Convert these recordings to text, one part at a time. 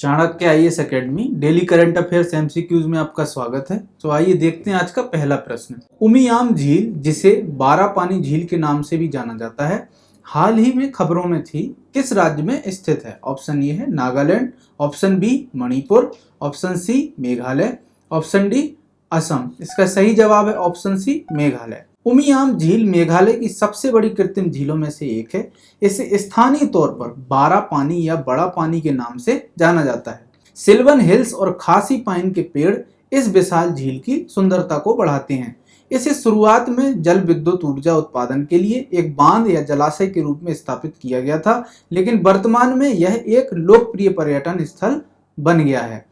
Chanakya IAS academy daily current affairs MCQs में आपका स्वागत है। तो आइए देखते हैं आज का पहला प्रश्न। उमियाम झील, जिसे बारापानी झील के नाम से भी जाना जाता है, हाल ही में खबरों में थी, किस राज्य में स्थित है? ऑप्शन ए है Nagaland, option B Manipur, option C Meghalaya, option D Assam. इसका सही जवाब है ऑप्शन सी मेघालय। उमियाम झील मेघालय की सबसे बड़ी कृत्रिम झीलों में से एक है। इसे स्थानीय तौर पर बारा पानी या बड़ा पानी के नाम से जाना जाता है। सिल्वन हिल्स और खासी पाइन के पेड़ इस विशाल झील की सुंदरता को बढ़ाते हैं। इसे शुरुआत में जल विद्युत ऊर्जा उत्पादन के लिए एक बांध या जलाशय के रूप में स्थापित किया गया था, लेकिन वर्तमान में यह एक लोकप्रिय पर्यटन स्थल बन गया है।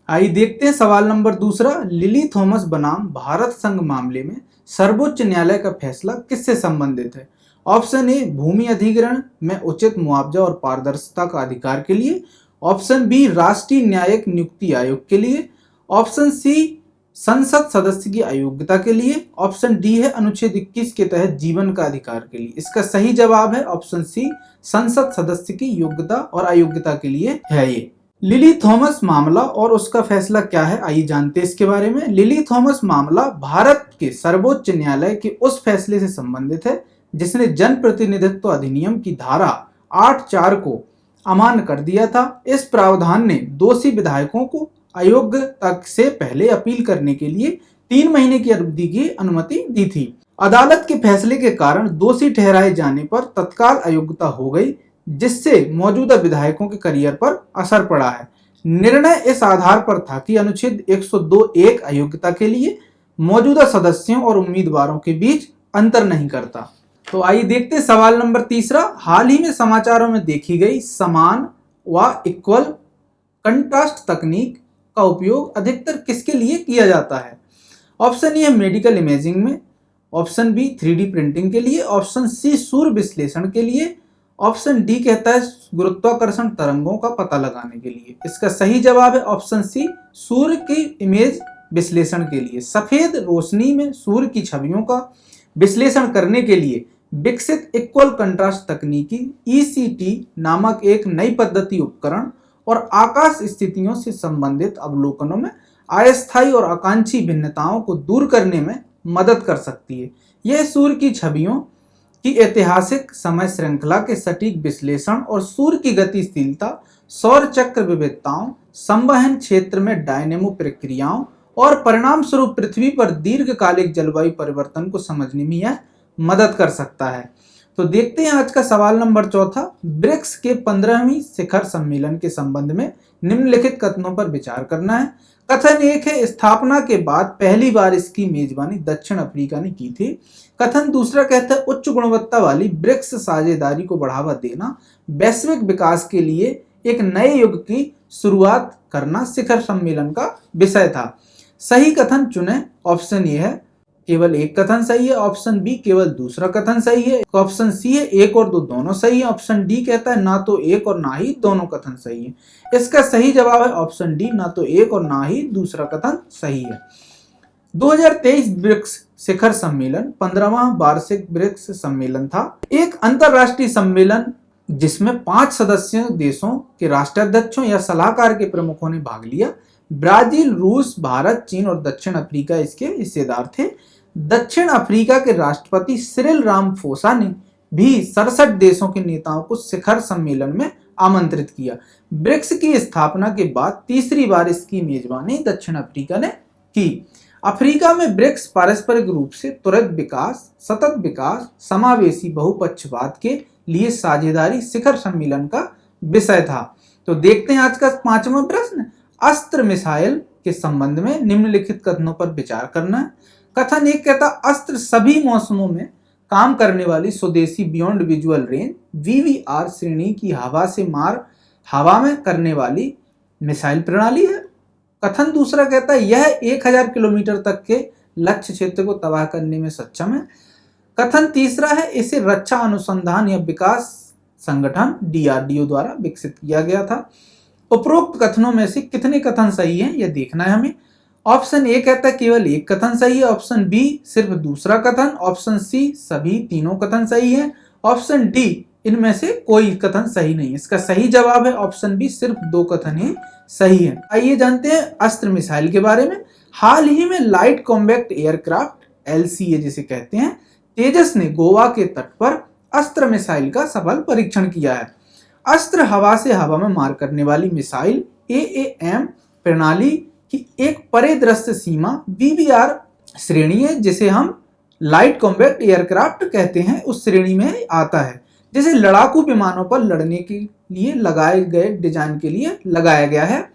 आइए देखते हैं सवाल नंबर दूसरा। लिली थॉमस बनाम भारत संघ मामले में सर्वोच्च न्यायालय का फैसला किससे संबंधित है? ऑप्शन ए भूमि अधिग्रहण में उचित मुआवजा और पारदर्शिता का अधिकार के लिए, ऑप्शन बी राष्ट्रीय न्यायिक नियुक्ति आयोग के लिए, ऑप्शन सी संसद सदस्य की अयोग्यता के लिए, ऑप्शन डी है अनुच्छेद 21 के तहत जीवन का अधिकार के लिए। इसका सही जवाब है ऑप्शन सी संसद सदस्य की योग्यता और अयोग्यता के लिए है। ये लिली थॉमस मामला और उसका फैसला क्या है, आइए जानते हैं इसके बारे में। लिली थॉमस मामला भारत के सर्वोच्च न्यायालय के उस फैसले से संबंधित है जिसने जन प्रतिनिधित्व अधिनियम की धारा 8(4) को अमान्य कर दिया था। इस प्रावधान ने दोषी विधायकों को आयोग तक से पहले अपील करने के लिए 3 महीने की अवधि की अनुमति दी थी। अदालत के फैसले के कारण दोषी ठहराए जाने पर तत्काल अयोग्यता हो गई, जिससे मौजूदा विधायकों के करियर पर असर पड़ा है। निर्णय इस आधार पर था कि अनुच्छेद 102(1) अयोग्यता के लिए मौजूदा सदस्यों और उम्मीदवारों के बीच अंतर नहीं करता। तो आइए देखते हैं सवाल नंबर तीसरा। हाल ही में समाचारों में देखी गई समान व इक्वल कंट्रास्ट तकनीक का उपयोग अधिकतर किसके लिए किया जाता है? ऑप्शन ए मेडिकल इमेजिंग में, ऑप्शन बी 3D प्रिंटिंग के लिए, ऑप्शन सी सूर्य विश्लेषण के लिए, ऑप्शन डी कहता है गुरुत्वाकर्षण तरंगों का पता लगाने के लिए। इसका सही जवाब है ऑप्शन सी सूर्य की इमेज विश्लेषण के लिए। सफेद रोशनी में सूर्य की छवियों का विश्लेषण करने के लिए विकसित इक्वल कंट्रास्ट तकनीकी ECT नामक एक नई पद्धति उपकरण और आकाश स्थितियों से संबंधित अवलोकनों में अस्थायी और आकांक्षी भिन्नताओं को दूर करने में मदद कर सकती है। यह सूर्य की छवियों की ऐतिहासिक समय श्रृंखला के सटीक विश्लेषण और सूर्य की गतिशीलता, सौर चक्र विविधताओं, संवहन क्षेत्र में डायनेमो प्रक्रियाओं और परिणाम स्वरूप पृथ्वी पर दीर्घकालिक जलवायु परिवर्तन को समझने में यह मदद कर सकता है। तो देखते हैं आज का सवाल नंबर चौथा। ब्रिक्स के 15वीं शिखर सम्मेलन के संबंध में निम्नलिखित कथनों पर विचार करना है। कथन एक है, स्थापना के बाद पहली बार इसकी मेजबानी दक्षिण अफ्रीका ने की थी। कथन दूसरा कहता है, उच्च गुणवत्ता वाली ब्रिक्स साझेदारी को बढ़ावा देना वैश्विक विकास के लिए एक नए युग की शुरुआत करना शिखर सम्मेलन का विषय था। सही कथन चुने। ऑप्शन ए है केवल एक कथन सही है, ऑप्शन बी केवल दूसरा कथन सही है, ऑप्शन सी है 1 और 2 दोनों सही है, ऑप्शन डी कहता है ना तो एक और ना ही दोनों कथन सही है। इसका सही जवाब है ऑप्शन डी, ना तो एक और ना ही दूसरा कथन सही है। 2023 ब्रिक्स शिखर सम्मेलन 15वां वार्षिक ब्रिक्स सम्मेलन था, एक अंतरराष्ट्रीय सम्मेलन जिसमें 5 सदस्य देशों के राष्ट्राध्यक्षों या सलाहकार के प्रमुखों ने भाग लिया। ब्राजील, रूस, भारत, चीन और दक्षिण अफ्रीका इसके हिस्सेदार थे। दक्षिण अफ्रीका के राष्ट्रपति सिरिल रामाफोसा ने भी 67 देशों के नेताओं को शिखर सम्मेलन में आमंत्रित किया। ब्रिक्स की स्थापना के बाद तीसरी बार इसकी मेजबानी दक्षिण अफ्रीका ने की। अफ्रीका में ब्रिक्स पारस्परिक रूप से त्वरित विकास, सतत विकास, समावेशी बहुपक्षवाद के लिए साझेदारी शिखर सम्मेलन का विषय था। तो देखते हैं आज का 5वां प्रश्न। अस्त्र मिसाइल के संबंध में निम्नलिखित कथनों पर विचार करना है। कथन एक कहता, अस्त्र सभी मौसमों में काम करने वाली स्वदेशी बियॉन्ड विजुअल रेंज VVR श्रेणी की हवा से मार हवा में करने वाली मिसाइल प्रणाली है। कथन दूसरा कहता है, यह 1000 किलोमीटर तक के लक्ष्य क्षेत्र को तबाह करने में सक्षम है। कथन तीसरा है, इसे रक्षा अनुसंधान या विकास संगठन DRDO द्वारा विकसित किया गया था। उपरोक्त कथनों में से कितने कथन सही हैं यह देखना है हमें। ऑप्शन ए कहता है केवल एक कथन सही है, ऑप्शन बी सिर्फ दूसरा कथन, ऑप्शन सी सभी तीनों कथन सही है, ऑप्शन डी इनमें से कोई कथन सही नहीं है। इसका सही जवाब है ऑप्शन बी, सिर्फ 2 कथन ही सही है। आइए जानते हैं अस्त्र मिसाइल के बारे में। हाल ही में लाइट कॉम्बैक्ट एयरक्राफ्ट LCA जिसे कहते हैं, तेजस ने गोवा के तट पर अस्त्र मिसाइल का सफल परीक्षण किया है। अस्त्र हवा से हवा में मार करने वाली मिसाइल AAM प्रणाली की एक परिदृश्य सीमा BBR श्रेणी है, जिसे हम लाइट कॉम्बैक्ट एयरक्राफ्ट कहते हैं, उस श्रेणी में आता है, जिसे लड़ाकू विमानों पर लड़ने के लिए लगाए गए डिजाइन के लिए लगाया गया है।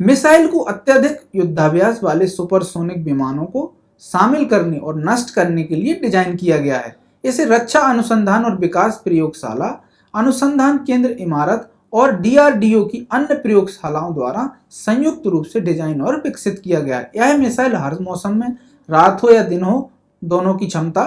मिसाइल को अत्यधिक युद्धाभ्यास वाले सुपरसोनिक विमानों को शामिल करने और नष्ट करने के लिए डिजाइन किया गया है। इसे रक्षा अनुसंधान और विकास प्रयोगशाला, अनुसंधान केंद्र इमारत और DRDO की अन्य प्रयोगशालाओं द्वारा संयुक्त रूप से डिजाइन और विकसित किया गया है। यह मिसाइल हर मौसम में, रात हो या दिन हो, दोनों की क्षमता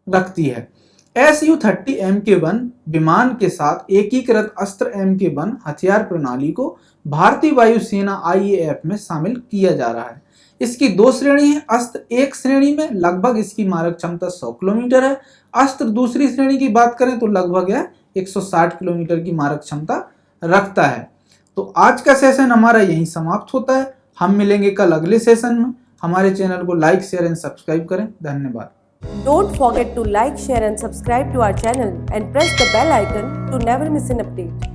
रखती है। Su-30 Mk1 विमान के साथ एकीकृत अस्त्र Mk1 हथियार प्रणाली को भारतीय वायुसेना IAF में शामिल किया जा रहा है। इसकी 2 श्रेणी है। अस्त्र एक श्रेणी में लगभग इसकी मारक क्षमता 100 किलोमीटर है। अस्त्र दूसरी श्रेणी की बात करें तो लगभग यह 160 किलोमीटर की मारक क्षमता रखता है। तो आज का सेशन हमारा यहीं समाप्त होता है। हम मिलेंगे कल अगले सेशन में। हमारे चैनल को लाइक, शेयर एंड सब्सक्राइब करें। धन्यवाद। Don't forget to like, share and subscribe to our channel and press the bell icon to never miss an update.